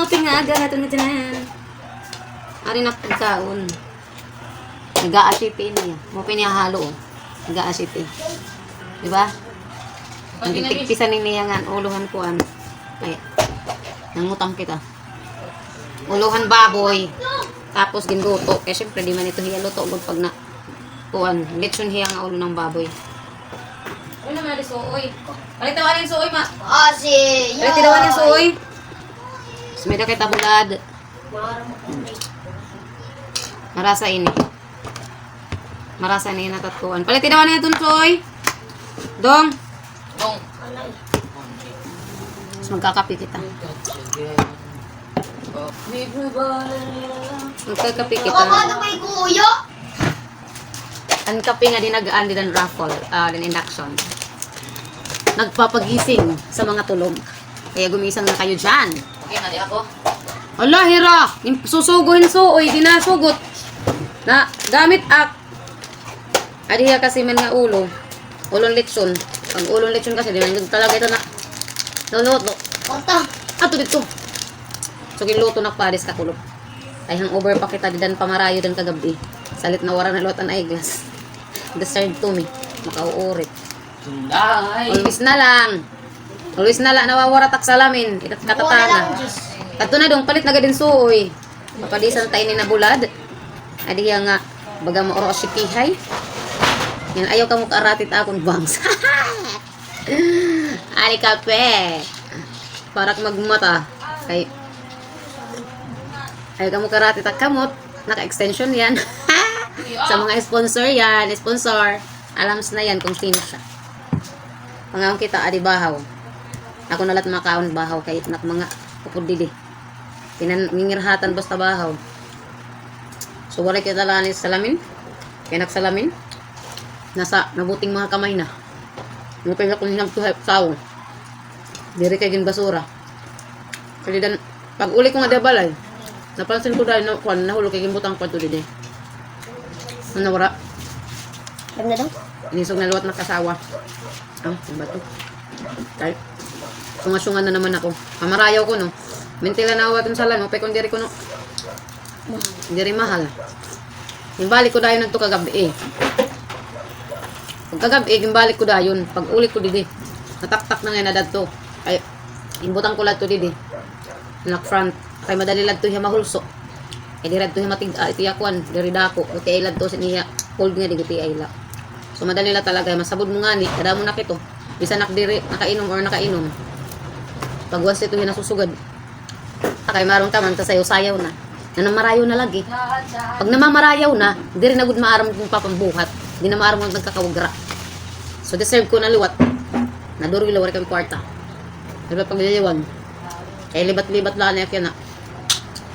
pingaga na ito na dyan. Ari na pagkaon. Nag-aasipin niya. Mo pinihalo, oh. Nag-aasipin. Diba? Ang titigpisan niya nga, uluhan ko an. Ay, nangutang kita. Uluhan baboy. Tapos ginluto. Kaya syempre, di man ito hiya luto. Pag na, kuhan, lechon hiya nga ulo ng baboy. Ano naman na suoy? Palitawan yung suoy, ma. Palitawan yung suoy. Sumida kay tabulad. Marasa ini. Marasa ini natatuan. Palitawan na itong suoy. Dong. Dong. Mas magkakapi kita. Magkakapi kita. Ano may kuyo? Ang kape nga dinagaan din ang raffle, din induction. Nagpapagising sa mga tulog. Kaya gumisang na kayo dyan. Okay na di ako. Ala, hira! Susuguhin suoy, di na sugot. Na, gamit ak. Adiya kasi man nga ulo. Ulong lechon. Ang ulong lechon kasi, di man talaga ito na. Luluto. Konta. Ato dito. So, giluto na pares kakulog. Ay, hang over pa kita, di dan pamarayo dan kagabi. Salit na wara na lutan ay glass. Deserve to me. Makauurit. Sunday. Always na lang, nawawara tak salamin. Katatanga. Kato na dong, palit na gadin suoy. Papadisan tayo ni nabulad. Adi nga, baga mo oro sikihay. Yan, ayaw ka mo karatit akong bangs. Ali kape. Parak magmata. Ayaw ka mo karatit ak kamot. Naka-extension yan. Sa mga sponsor yan. Sponsor. Alams na yan kung sino siya. Pangawang kita, adi bahaw. Ako nalat makaon bahaw kahit nak mga pupudili. Pinangingirhatan basta bahaw. So wala kita lang salamin. Kaya nagsalamin. Nasa nabuting mga kamay na. Mupin ako nilang tuhap sao. Diri kay gin basura. Kaya dan pag uli ko nga dabalay. Napansin ko dahil nahulog kay gin butang pa to dide. Ano wala? Alam na daw? Inisog na luwat na kasawa. Ano ba to? Kahit sunga-sunga na naman ako. Pamarayaw ko, no? Mintila na awatin sa lang. Pekong diri ko, no? Diri mahal. Yung balik ko dayon nagto kagabi, eh. Pag kagabi, yung balik ko dayon. Pag ulit ko didi. Nataktak na ngayon na dadto. Ay, imbutang ko lang to didi. Nak front. Kay madali lang to siya mahulso. Ay, di lang to siya matiga. Ito yakuan. Diri dako. Ito ay lang to siya. Hold nga, di ay lang. So, madali lang talaga. Masabod mo nga ni. Kada mo nakito. Bisa nakdiri, nakainom or nakainom. Pag once ito nasusugad. Takay marong taman, sasayaw sayaw na. Namamarayaw na lagi. Pag namamarayaw na, hindi rin agad maaram kong papambuhat. Hindi na maaram kong nagkakawagra. So, deserve ko na luwat. Nadurwi-lawar kami kwarta. Diba pag nililiwan? Kaya libat-libat lang na yan na.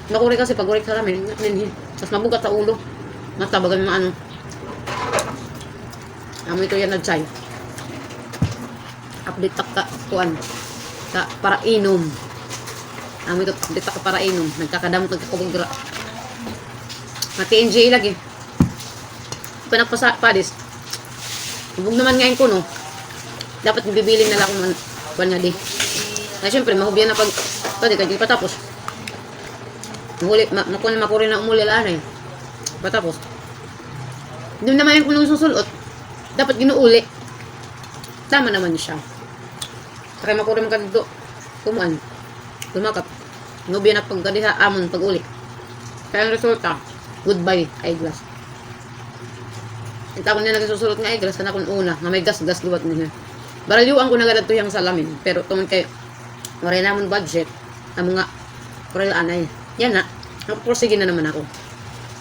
Nakuri kasi pag urik sa ramen, tapos mabugat sa ulo. Matabagan yung ano. Amo ito yan nag-chay. Update ka kuan ka para inom. Amo ito update ka para inom. Nagkakadamot nagkakawagra. Mati-NG lagi. Panagpasa padis. Hubog naman ngayon ko, no? Dapat bibiling na lang kung kuan nga di. Na syempre mahubyan na pag pwede ka di patapos. Nakuha makuri na umuli lang eh. Patapos. Hindi naman yung kulong susulot. Dapat ginuuli. Tama naman siya. Kaya makuri mo ka dito. Kumaan. Lumakap. Nubyan na pagkadiha amon pag uli. Kaya ang resulta, goodbye eyeglass. Ito ako niya nagsusulot nga eyeglass. Kana kung una, nga may gas-gas luwat niya. Baralyuan ko na ganito yung salamin. Pero tuman kayo, maray naman budget. Ang mga kurel anay. Yan na. Nagpursige na naman ako.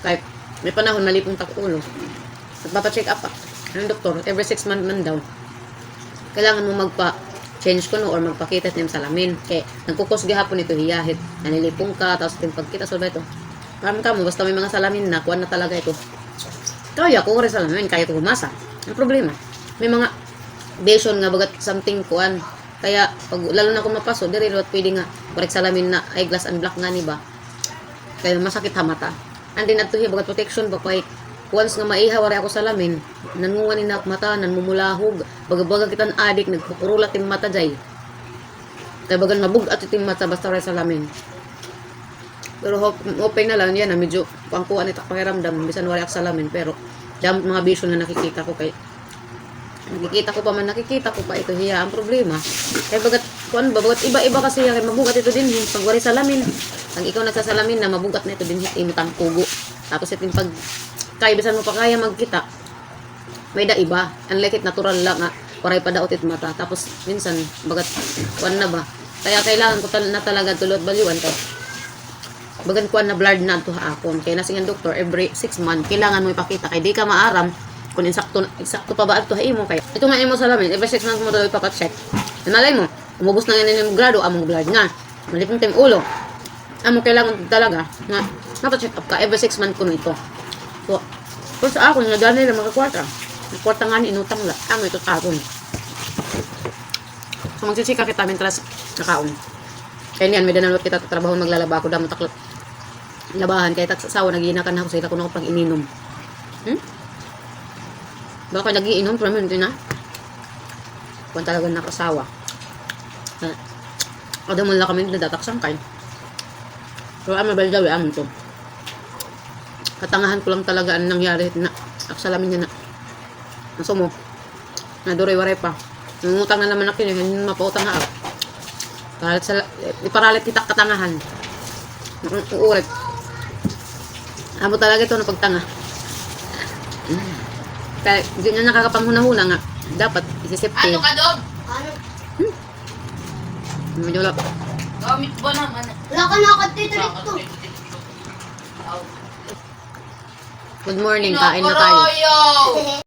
Kahit may panahon malipong takulo. Nagpapacheck up pa. Ang doktor, every 6 months man daw. Kailangan mo magpa-change ko no or magpakita ng salamin. Kaya nagkukos gihapon ito hiyahit. Nanilipong ka, tapos pagkita sa ito. Parang ka mo, basta may mga salamin na, kuha na talaga ito. Kaya kung rin salamin, kaya ito humasa. Ang problema, may mga vision nga bagat something kuan. Kaya pag lalo na kung mapaso, diri lot pwede nga korek salamin na eyeglass and black nga ni ba. Kaya masakit ha mata. Andin ato hiya bagat protection ba kay once nga maihaw ako salamin, nangungan ni nak mata, nanmumulahog, baga-baga kitan adik nagkukurulat tim mata jay. Kaya bagan mabug at tim mata basta ray salamin. Pero open na lang yan na medyo pangkuhan ito pakiramdam. Bisan wala ak salamin. Pero dam mga bisyo na nakikita ko kay nakikita ko pa ito hiya ang problema. Kaya bagat kuan ba bagat iba-iba kasi kay mabugat ito din pag wala salamin. Pag ikaw nagsasalamin na mabugat na ito din imutang kugo. Tapos itin pag kay bisan mo pa kaya magkita. May da iba. Unlike it natural lang nga waray pa daot it mata. Tapos minsan bagat kuan na ba. Kaya kailangan ko na talaga tulot balyuan kay bagan kuan na blurred na to hapon. Kaya nasingan doktor every 6 months kailangan mo ipakita kay di ka maaram kung eksakto pa ba ato imo kay ito nga imo salamin every 6 months mo daw ipapacheck. Malay mo umubos na yan yung grado among blurred nga malipong tim ulo amo kailangan talaga na napacheck up ka every 6 months kuno ito. So kung sa ako nga dali na makakwarta kwarta nga ni inutang la amo ito tapon. So magsisika kita mentras nakaon kaya niyan may danalot kita trabaho maglalaba ako damo taklot labahan kaya taksasawa naginakan ako sa ila kuno pag ininom. Baka nagiinom pero hindi na. Kung talaga nakasawa. Ada mo lang kami nadataksan kay. Pero ang mabaldawi ang ito. Katangahan ko lang talaga ang nangyari na aksalamin niya na. Maso mo. Naduray-waray pa. Nungutang na naman ako yun. Hindi mapautang na ako. Iparalit kita katangahan. Uulit. Amo talaga ito na pagtanga. Kaya hindi na nakakapanghuna-huna nga. Dapat isisipte. Ano ka doon? Ano? Medyo wala. Gamit ba naman? Wala ka nakatitrito. Good morning, kain na tayo. Kinokoroyo!